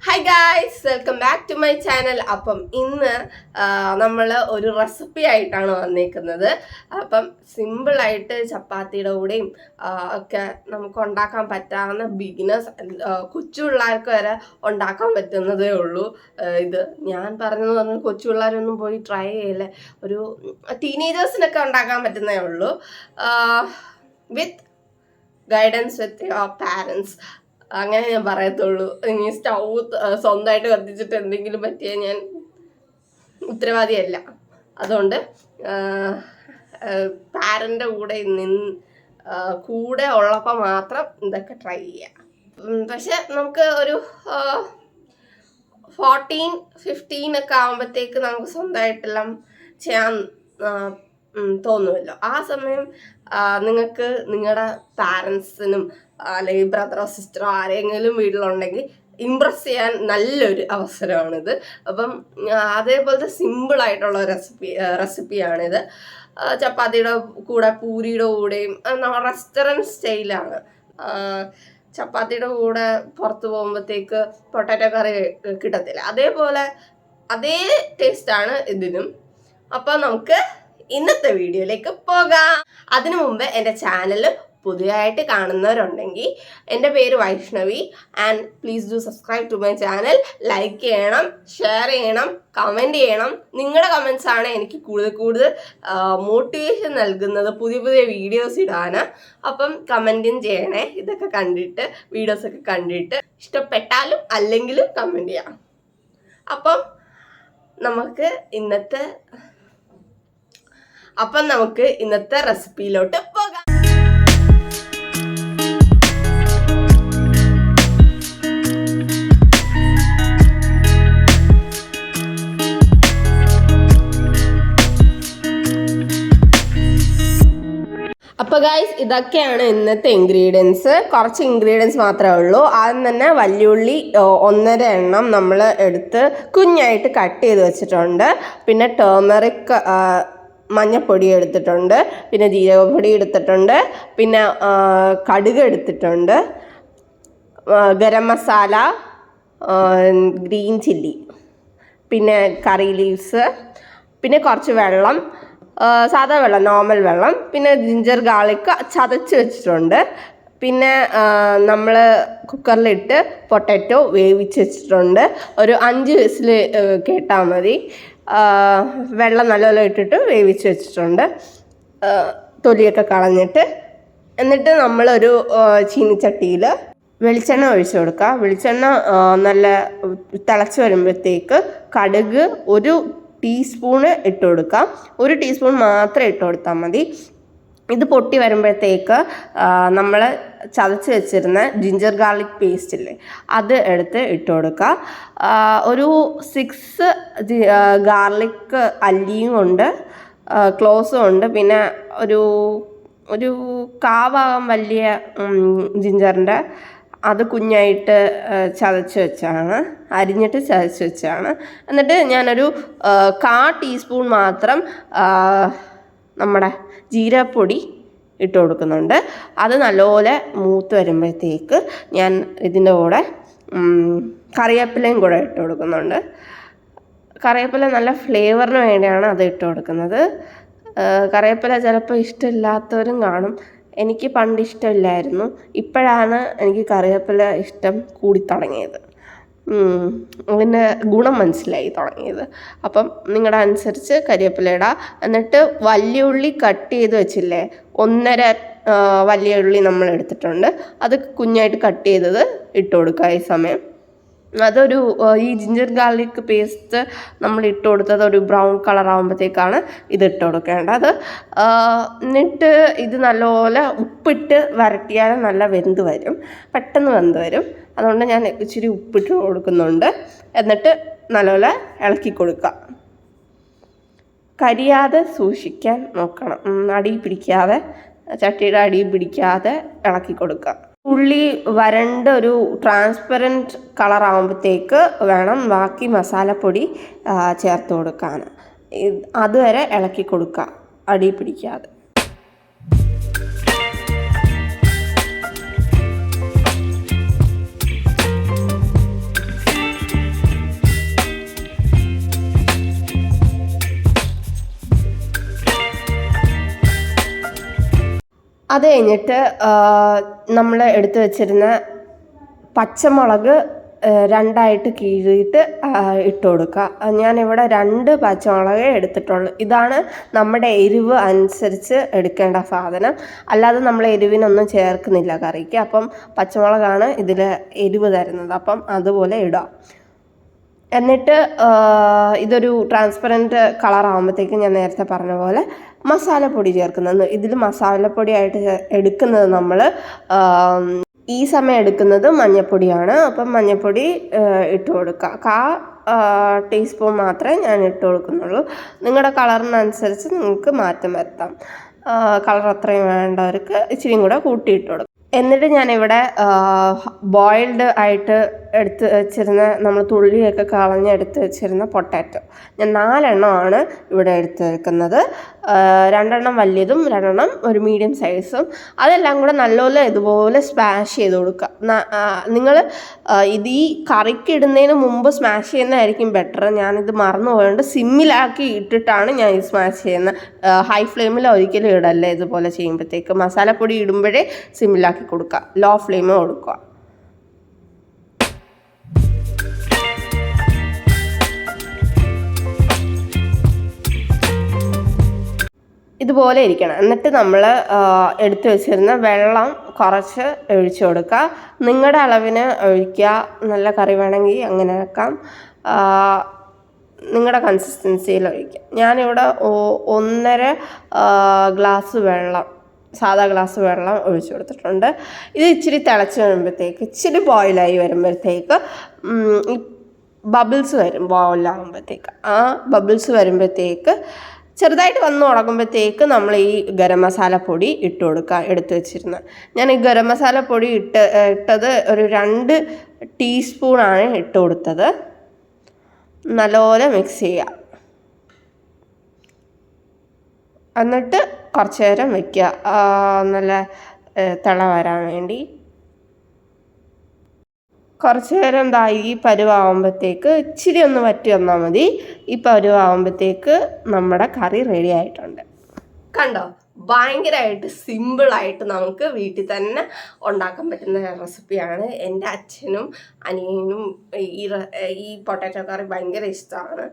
Hi guys, welcome back to my channel. അപ്പം ഇന്ന് നമ്മൾ ഒരു റെസിപ്പി ആയിട്ടാണ് വന്നിരിക്കുന്നത്. അപ്പം സിമ്പിളായിട്ട് ചപ്പാത്തിയുടെ കൂടെയും ഒക്കെ നമുക്ക് ഉണ്ടാക്കാൻ പറ്റാവുന്ന ബിഗിനേഴ്സ് കൊച്ചു പിള്ളേർക്ക് വരെ ഉണ്ടാക്കാൻ പറ്റുന്നതേ ഉള്ളൂ. ഇത് ഞാൻ പറഞ്ഞത് കൊച്ചു പിള്ളേരൊന്നും പോയി ട്രൈ ചെയ്യില്ലേ, ഒരു ടീനേജേഴ്സിനൊക്കെ ഉണ്ടാക്കാൻ പറ്റുന്നതേ ഉള്ളൂ. വിത്ത് ഗൈഡൻസ് വിത്ത് യുവർ പാരൻസ്, അങ്ങനെ ഞാൻ പറയത്തുള്ളൂ. ഇനി സ്റ്റൗ സ്വന്തമായിട്ട് കത്തിച്ചിട്ട് എന്തെങ്കിലും പറ്റിയാൽ ഞാൻ ഉത്തരവാദിയല്ല. അതുകൊണ്ട് പാരൻ്റെ കൂടെ ഉള്ളപ്പോൾ മാത്രം ഇതൊക്കെ ട്രൈ ചെയ്യാം. പക്ഷെ നമുക്ക് ഒരു 14-15 ഒക്കെ ആകുമ്പോഴത്തേക്ക് നമുക്ക് സ്വന്തമായിട്ടെല്ലാം ചെയ്യാൻ തോന്നുമല്ലോ. ആ സമയം നിങ്ങൾക്ക് നിങ്ങളുടെ പാരൻസിനും അല്ലെങ്കിൽ ബ്രദറോ സിസ്റ്ററോ ആരെങ്കിലും വീട്ടിലുണ്ടെങ്കിൽ ഇമ്പ്രസ് ചെയ്യാൻ നല്ലൊരു അവസരമാണിത്. അപ്പം അതേപോലത്തെ സിമ്പിളായിട്ടുള്ള റെസിപ്പിയാണിത്. ചപ്പാത്തിയുടെ കൂടെ പൂരിയുടെ കൂടെയും റെസ്റ്റോറൻറ്റ് സ്റ്റൈലാണ്. ചപ്പാത്തിയുടെ കൂടെ പുറത്ത് പോകുമ്പോഴത്തേക്ക് പൊട്ടാറ്റോ കറി കിട്ടത്തില്ല, അതേപോലെ അതേ ടേസ്റ്റാണ് ഇതിനും. അപ്പം നമുക്ക് ഇന്നത്തെ വീഡിയോയിലേക്ക് പോകാം. അതിനു മുമ്പ് എൻ്റെ ചാനൽ പുതിയതായിട്ട് കാണുന്നവരുണ്ടെങ്കിൽ, എൻ്റെ പേര് Vaishnavi, and please do subscribe to my channel. Like ചെയ്യണം, ഷെയർ ചെയ്യണം, കമൻറ്റ് ചെയ്യണം. നിങ്ങളുടെ കമൻസ് ആണ് എനിക്ക് കൂടുതൽ മോട്ടിവേഷൻ നൽകുന്നത് പുതിയ വീഡിയോസ് ഇടാൻ. അപ്പം കമൻറ്റും ചെയ്യണേ. ഇതൊക്കെ കണ്ടിട്ട്, വീഡിയോസൊക്കെ കണ്ടിട്ട് ഇഷ്ടപ്പെട്ടാലും അല്ലെങ്കിലും കമൻറ്റ് ചെയ്യാം. അപ്പം നമുക്ക് ഇന്നത്തെ റെസിപ്പിയിലോട്ട് പോകാം. അപ്പോൾ ഗൈസ്, ഇതൊക്കെയാണ് ഇന്നത്തെ ഇൻഗ്രീഡിയൻസ്. കുറച്ച് ഇൻഗ്രീഡിയൻസ് മാത്രമേ ഉള്ളൂ. ആദ്യം തന്നെ വല്യുള്ളി 1.5 എണ്ണം നമ്മൾ എടുത്ത് കുഞ്ഞായിട്ട് കട്ട് ചെയ്ത് വെച്ചിട്ടുണ്ട്. പിന്നെ ടേമറിക് മഞ്ഞപ്പൊടി എടുത്തിട്ടുണ്ട്, പിന്നെ ജീരകപ്പൊടി എടുത്തിട്ടുണ്ട്, പിന്നെ കടുക് എടുത്തിട്ടുണ്ട്, ഗരം മസാല, ഗ്രീൻ ചില്ലി, പിന്നെ കറി ലീവ്സ്, പിന്നെ കുറച്ച് വെള്ളം, സാധാ വെള്ളം, നോർമൽ വെള്ളം, പിന്നെ ജിഞ്ചർ ഗാർലിക് ചതച്ച് വെച്ചിട്ടുണ്ട്. പിന്നെ നമ്മൾ കുക്കറിലിട്ട് പൊട്ടാറ്റോ വേവിച്ച് വെച്ചിട്ടുണ്ട്. ഒരു 5 വിസിൽ കേട്ടാൽ മതി. വെള്ളം നല്ലപോലെ ഇട്ടിട്ട് വേവിച്ച് വെച്ചിട്ടുണ്ട്, തൊലിയൊക്കെ കളഞ്ഞിട്ട്. എന്നിട്ട് നമ്മളൊരു ചീനിച്ചട്ടിയിൽ വെളിച്ചെണ്ണ ഒഴിച്ചു കൊടുക്കുക. വെളിച്ചെണ്ണ നല്ല തിളച്ച് വരുമ്പോഴത്തേക്ക് കടുക് 1 ടീസ്പൂണ് ഇട്ട് കൊടുക്കാം. 1 ടീസ്പൂൺ മാത്രം ഇട്ട് കൊടുത്താൽ മതി. ഇത് പൊട്ടി വരുമ്പോഴത്തേക്ക് നമ്മൾ ചതച്ച് വെച്ചിരുന്ന ജിഞ്ചർ ഗാർലിക് പേസ്റ്റ് ഇല്ലേ, അത് എടുത്ത് ഇട്ട് കൊടുക്കുക. ഒരു 6 ഗാർലിക് അല്ലിയും ഉണ്ട്, ക്ലോസും ഉണ്ട്. പിന്നെ ഒരു കാഭാഗം വലിയ ജിഞ്ചറിൻ്റെ അത് കുഞ്ഞായിട്ട് അരിഞ്ഞിട്ട് ചതച്ച് വെച്ചാണ്. എന്നിട്ട് ഞാനൊരു 1/4 ടീസ്പൂൺ മാത്രം നമ്മുടെ ജീരകപ്പൊടി ഇട്ട് കൊടുക്കുന്നുണ്ട്. അത് നല്ലപോലെ മൂത്ത് വരുമ്പോഴത്തേക്ക് ഞാൻ ഇതിൻ്റെ കൂടെ കറിവേപ്പിലയും കൂടെ ഇട്ട് കൊടുക്കുന്നുണ്ട്. കറിവേപ്പില നല്ല ഫ്ലേവറിന് വേണ്ടിയാണ് അത് ഇട്ട് കൊടുക്കുന്നത്. കറിവേപ്പില ചിലപ്പോൾ ഇഷ്ടമില്ലാത്തവരും കാണും. എനിക്ക് പണ്ട് ഇഷ്ടമില്ലായിരുന്നു, ഇപ്പോഴാണ് എനിക്ക് കറിവേപ്പില ഇഷ്ടം കൂടി തുടങ്ങിയത്. അതിൻ്റെ ഗുണം മനസ്സിലായി തുടങ്ങിയത്. അപ്പം നിങ്ങളുടെ അനുസരിച്ച് കരിവേപ്പില ഇടാം. എന്നിട്ട് വലിയ ഉള്ളി കട്ട് ചെയ്ത് വെച്ചില്ലേ, 1.5 വലിയ ഉള്ളി നമ്മൾ എടുത്തിട്ടുണ്ട്. അത് കുഞ്ഞായിട്ട് കട്ട് ചെയ്തത് ഇട്ട് കൊടുക്കുക ഈ സമയം. ഈ ജിഞ്ചർ ഗാർലിക് പേസ്റ്റ് നമ്മൾ ഇട്ട് കൊടുത്തത് ഒരു ബ്രൗൺ കളർ ആകുമ്പോഴത്തേക്കാണ് ഇത് ഇട്ട് കൊടുക്കേണ്ടത്. എന്നിട്ട് ഇത് നല്ലപോലെ ഉപ്പിട്ട് വരട്ടിയാൽ നല്ല പെട്ടെന്ന് വെന്ത് വരും. അതുകൊണ്ട് ഞാൻ ഇച്ചിരി ഉപ്പിട്ട് കൊടുക്കുന്നുണ്ട്. എന്നിട്ട് നല്ലപോലെ ഇളക്കി കൊടുക്കുക. കരിയാതെ സൂക്ഷിക്കാൻ നോക്കണം, ചട്ടിയുടെ അടി പിടിക്കാതെ ഇളക്കി കൊടുക്കുക. ഉള്ളി വരണ്ട ഒരു ട്രാൻസ്പെറൻറ്റ് കളർ ആകുമ്പോഴത്തേക്ക് വേണം ബാക്കി മസാലപ്പൊടി ചേർത്ത് കൊടുക്കാൻ. അതുവരെ ഇളക്കി കൊടുക്കുക, അടി പിടിക്കാതെ. അത് കഴിഞ്ഞിട്ട് നമ്മൾ എടുത്തു വെച്ചിരുന്ന പച്ചമുളക് രണ്ടായിട്ട് കീറിയിട്ട് ഇട്ട് കൊടുക്കുക. ഞാനിവിടെ 2 പച്ചമുളകേ എടുത്തിട്ടുള്ളൂ. ഇതാണ് നമ്മുടെ എരിവ് അനുസരിച്ച് എടുക്കേണ്ട സാധനം. അല്ലാതെ നമ്മൾ എരിവിനൊന്നും ചേർക്കുന്നില്ല കറിക്ക്. അപ്പം പച്ചമുളകാണ് ഇതിൽ എരിവ് തരുന്നത്. അപ്പം അതുപോലെ ഇടാം. എന്നിട്ട് ഇതൊരു ട്രാൻസ്പെറൻറ്റ് കളറാകുമ്പോഴത്തേക്കും ഞാൻ നേരത്തെ പറഞ്ഞ പോലെ മസാലപ്പൊടി ചേർക്കുന്നത്. ഇതിൽ മസാലപ്പൊടിയായിട്ട് എടുക്കുന്നത് നമ്മൾ ഈ സമയം എടുക്കുന്നത് മഞ്ഞൾപ്പൊടിയാണ്. അപ്പം മഞ്ഞൾപ്പൊടി ഇട്ട് കൊടുക്കുക. 1/4 ടീസ്പൂൺ മാത്രമേ ഞാൻ ഇട്ട് കൊടുക്കുന്നുള്ളൂ. നിങ്ങളുടെ കളറിനനുസരിച്ച് നിങ്ങൾക്ക് മാറ്റം വരുത്താം. കളർ അത്രയും വേണ്ടവർക്ക് ഇച്ചിരിയും കൂടെ കൂട്ടിയിട്ട് കൊടുക്കും. എന്നിട്ട് ഞാനിവിടെ ബോയിൽഡ് ആയിട്ട് എടുത്ത് വെച്ചിരുന്ന നമ്മൾ തുള്ളിയൊക്കെ കളഞ്ഞ് എടുത്ത് വെച്ചിരുന്ന പൊട്ടാറ്റോ ഞാൻ 4 എണ്ണമാണ് ഇവിടെ എടുത്ത് വെക്കുന്നത്. 2 എണ്ണം വലിയതും 2 എണ്ണം ഒരു മീഡിയം സൈസും. അതെല്ലാം കൂടെ നല്ലപോലെ ഇതുപോലെ സ്മാഷ് ചെയ്ത് കൊടുക്കുക. നിങ്ങൾ ഇത് ഈ കറിക്ക് ഇടുന്നതിന് മുമ്പ് സ്മാഷ് ചെയ്യുന്നതായിരിക്കും ബെറ്റർ. ഞാനിത് മറന്നു പോയതുകൊണ്ട് സിമ്മിലാക്കി ഇട്ടിട്ടാണ് ഞാൻ ഈ സ്മാഷ് ചെയ്യുന്നത്. ഹൈ ഫ്ലെയിമിൽ ഒരിക്കലും ഇടല്ലേ ഇതുപോലെ ചെയ്യുമ്പോഴത്തേക്ക്. മസാലപ്പൊടി ഇടുമ്പോഴേ സിമ്മിലാക്കി കൊടുക്കുക, ലോ ഫ്ലെയിമിൽ കൊടുക്കുക. ഇതുപോലെ ഇരിക്കണം. എന്നിട്ട് നമ്മൾ എടുത്തു വെച്ചിരുന്ന വെള്ളം കുറച്ച് ഒഴിച്ചു കൊടുക്കുക. നിങ്ങളുടെ അളവിന് ഒഴിക്കുക. നല്ല കറി വേണമെങ്കിൽ അങ്ങനെ വെക്കാം. നിങ്ങളുടെ കൺസിസ്റ്റൻസിയിൽ ഒഴിക്കുക. ഞാനിവിടെ 1.5 ഗ്ലാസ് വെള്ളം, സാധാ ഗ്ലാസ് വെള്ളം ഒഴിച്ചു കൊടുത്തിട്ടുണ്ട്. ഇത് ഇച്ചിരി തിളച്ച് വരുമ്പോഴത്തേക്ക്, ഇച്ചിരി ബോയിലായി വരുമ്പോഴത്തേക്ക് ഈ ബബിൾസ് വരും. ബോയിലാകുമ്പോഴത്തേക്ക് ആ ബബിൾസ് വരുമ്പോഴത്തേക്ക് ചെറുതായിട്ട് വന്ന് തുടങ്ങുമ്പോഴത്തേക്ക് നമ്മൾ ഈ ഗരം മസാല പൊടി ഇട്ട് കൊടുക്കുക. എടുത്ത് വെച്ചിരുന്ന ഞാൻ ഈ ഗരം മസാല പൊടി ഇട്ടത് ഒരു 2 ടീസ്പൂണാണ് ഇട്ട് കൊടുത്തത്. നല്ലപോലെ മിക്സ് ചെയ്യുക. എന്നിട്ട് കുറച്ച് നേരം വയ്ക്കുക, നല്ല തിള വരാൻ വേണ്ടി. കുറച്ച് നേരം ഈ പരുവാകുമ്പോഴത്തേക്ക് ഇച്ചിരി ഒന്ന് വറ്റി വന്നാൽ മതി. ഈ പരുവാകുമ്പോഴത്തേക്ക് നമ്മുടെ കറി റെഡി ആയിട്ടുണ്ട്. കണ്ടോ, ഭയങ്കരമായിട്ട് സിമ്പിളായിട്ട് നമുക്ക് വീട്ടിൽ തന്നെ ഉണ്ടാക്കാൻ പറ്റുന്ന റെസിപ്പിയാണ്. എൻ്റെ അച്ഛനും അനിയനും ഈ പൊട്ടാറ്റോ കറി ഭയങ്കര ഇഷ്ടമാണ്.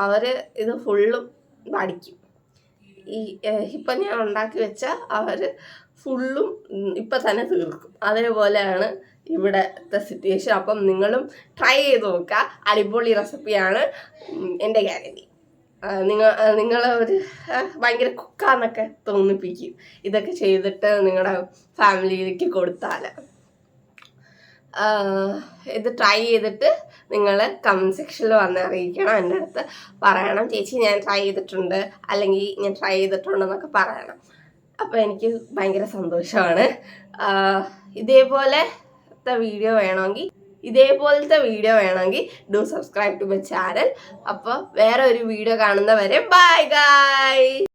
അവർ ഇത് ഫുള്ളും അടിക്കും. ഇപ്പം ഞാൻ ഉണ്ടാക്കി വെച്ചാൽ അവർ ഫുള്ളും ഇപ്പം തന്നെ തീർക്കും. അതേപോലെയാണ് ഇവിടുത്തെ സിറ്റുവേഷൻ. അപ്പം നിങ്ങളും ട്രൈ ചെയ്ത് നോക്കുക. അടിപൊളി റെസിപ്പിയാണ്, എൻ്റെ ഗ്യാരണ്ടി. നിങ്ങൾ ഒരു ഭയങ്കര കുക്കാന്നൊക്കെ തോന്നിപ്പിക്കും ഇതൊക്കെ ചെയ്തിട്ട് നിങ്ങളുടെ ഫാമിലിയിലേക്ക് കൊടുത്താൽ. ഇത് ട്രൈ ചെയ്തിട്ട് നിങ്ങൾ കമൻറ്റ് സെക്ഷനിൽ വന്ന് അറിയിക്കണം. എൻ്റെ അടുത്ത് പറയണം, ചേച്ചി ഞാൻ ട്രൈ ചെയ്തിട്ടുണ്ട്, അല്ലെങ്കിൽ ഞാൻ ട്രൈ ചെയ്തിട്ടുണ്ടെന്നൊക്കെ പറയണം. അപ്പോൾ എനിക്ക് ഭയങ്കര സന്തോഷമാണ്. ഇതേപോലത്തെ വീഡിയോ വേണമെങ്കിൽ do subscribe to my channel. അപ്പോൾ വേറെ ഒരു വീഡിയോ കാണുന്നവരെ ബൈ ഗൈസ്.